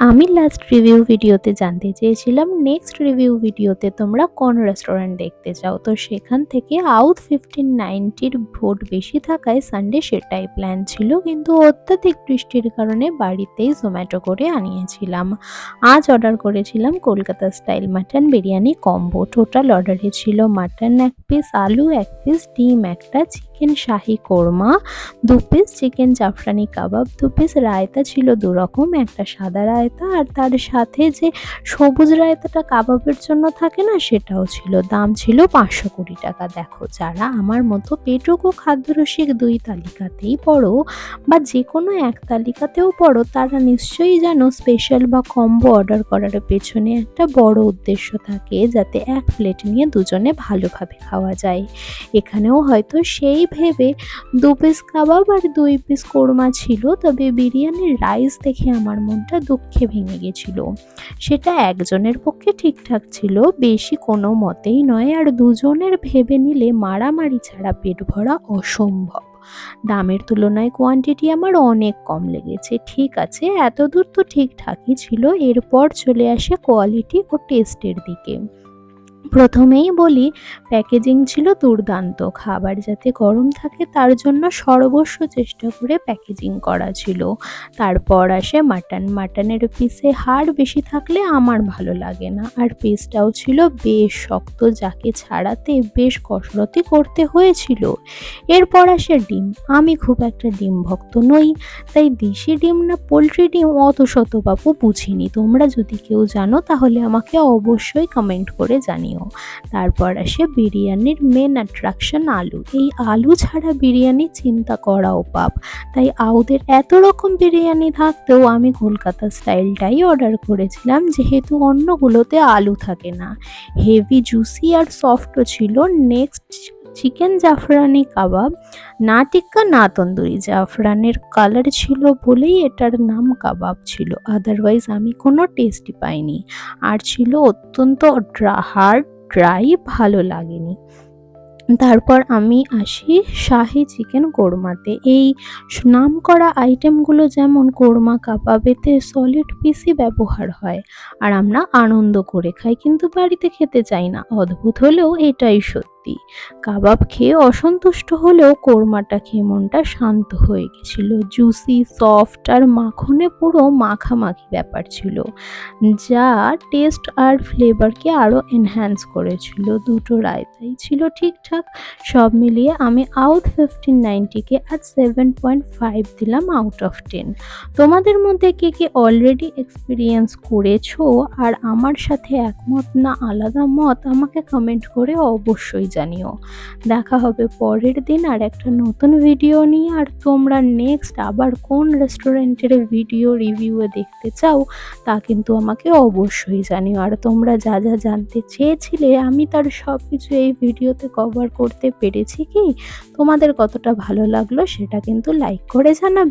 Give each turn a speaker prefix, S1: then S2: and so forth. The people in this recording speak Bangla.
S1: আমি লাস্ট রিভিউ ভিডিওতে জানতে চেয়েছিলাম নেক্সট রিভিউ ভিডিওতে তোমরা কোন রেস্টুরেন্ট দেখতে চাও, তো সেখান থেকে আউট 1590-র ভোট বেশি থাকায় সানডে সেটাই প্ল্যান ছিল, কিন্তু অত্যাধিক বৃষ্টির কারণে বাড়িতেই জোম্যাটো করে আনিয়েছিলাম। আজ অর্ডার করেছিলাম Kolkata style mutton biryani combo. Total অর্ডারে ছিল মাটন 1 পিস, আলু 1 পিস, ডিম একটা, চিকেন শাহি কোরমা 2 পিস, চিকেন জাফরানি কাবাব 2 পিস, রায়তা ছিল 2 রকম, একটা সাদা রায়তা আর তার সাথে যে সবুজ রায়তাটা কাবাবের জন্য থাকে না, সেটাও ছিল। দাম ছিল 520 টাকা। দেখো, যারা আমার মতো পেটুকু খাদ্যরসিক 2 তালিকাতেই পড়ো বা যে কোনো এক তালিকাতেও পড়ো, তারা নিশ্চয়ই জানো স্পেশাল বা কম্বো অর্ডার করার পেছনে একটা বড় উদ্দেশ্য থাকে, যাতে এক প্লেট নিয়ে দুজনে ভালোভাবে খাওয়া যায়। এখানেও হয়তো সেই ভেবে 2 পিস কাবাব আর 2 পিস কোরমা ছিল, তবে বিরিয়ানির রাইস দেখে আমার মনটা দুঃখে ভেঙে গেছিল। সেটা একজনের পক্ষে ঠিকঠাক ছিল, বেশি কোনো মতেই নয়, আর দুজনের ভেবে নিলে মারামারি ছাড়া পেট ভরা অসম্ভব। দামের তুলনায় কোয়ান্টিটি আমার অনেক কম লেগেছে। ঠিক আছে, এতদূর তো ঠিকঠাকই ছিল। এরপর চলে আসে কোয়ালিটি ও টেস্টের দিকে। প্রথমেই বলি, প্যাকেজিং ছিল দুর্দান্ত। খাবার যাতে গরম থাকে তার জন্য সর্বস্ব চেষ্টা করে প্যাকেজিং করা ছিল। তারপর আসে মাটনের পিসে হাড় বেশি থাকলে আমার ভালো লাগে না, আর পিসটাও ছিল বেশ শক্ত, যাকে ছাড়াতে বেশ কসরতি করতে হয়েছিল। এরপর আসে ডিম। আমি খুব একটা ডিম ভক্ত নই, তাই দেশি ডিম না পোলট্রি ডিম অত শত বাবু বুঝিনি। তোমরা যদি কেউ জানো তাহলে আমাকে অবশ্যই কমেন্ট করে জানিও। তারপর আসে বিরিয়ানির মেন অ্যাট্রাকশন আলু। এই আলু ছাড়া বিরিয়ানি চিন্তা করাও পাপ, তাই আউদের এত রকম বিরিয়ানি থাকতেও আমি কলকাতা স্টাইলটাই অর্ডার করেছিলাম, যেহেতু অন্যগুলোতে আলু থাকে না। হেভি জুসি আর সফটও ছিল। নেক্সট চিকেন জাফরানি কাবাব, না টিক্কা না তন্দুরি। জাফরানের কালার ছিল বলেই এটার নাম কাবাব ছিল, আদারওয়াইজ আমি কোনো টেস্টই পাইনি। আর ছিল অত্যন্ত হার্ড ড্রাই, ভালো লাগেনি। তারপর আমি আসি শাহি চিকেন কোরমাতে। এই নামকরা আইটেমগুলো যেমন কোরমা কাবাবেতে সলিড পিসই ব্যবহার হয়, আর আমরা আনন্দ করে খাই, কিন্তু বাড়িতে খেতে চাই না। অদ্ভুত হলেও এটাই সত্যি। কাবাব খেয়ে অসন্তুষ্ট হলেও কোরমাটা খেয়ে মনটা শান্ত হয়ে গেছিল। জুসি, সফট আর মাখনে পুরো মাখামাখি ব্যাপার ছিল, যা টেস্ট আর ফ্লেভারকে আরও এনহ্যান্স করেছিল। দুটো রায়তাই ছিল ঠিকঠাক। সব মিলিয়ে আমি আউট 1590-কে আজ 7.5 দিলাম আউট অফ 10। তোমাদের মধ্যে কে কে অলরেডি এক্সপিরিয়েন্স করেছো আর আমার সাথে একমত না আলাদা মত, আমাকে কমেন্ট করে অবশ্যই জানিও। দেখা হবে পরের দিন আর একটা নতুন ভিডিও নিয়ে। আর তোমরা নেক্সট আবার কোন রেস্টুরেন্টের ভিডিও রিভিউয়ে দেখতে চাও তা কিন্তু আমাকে অবশ্যই জানিও। আর তোমরা যা যা জানতে চেয়েছিলে আমি তার সব কিছু এই ভিডিওতে কভার করতে পেরেছি কি? তোমাদের কতটা ভালো লাগলো সেটা কিন্তু লাইক করে জানাবে।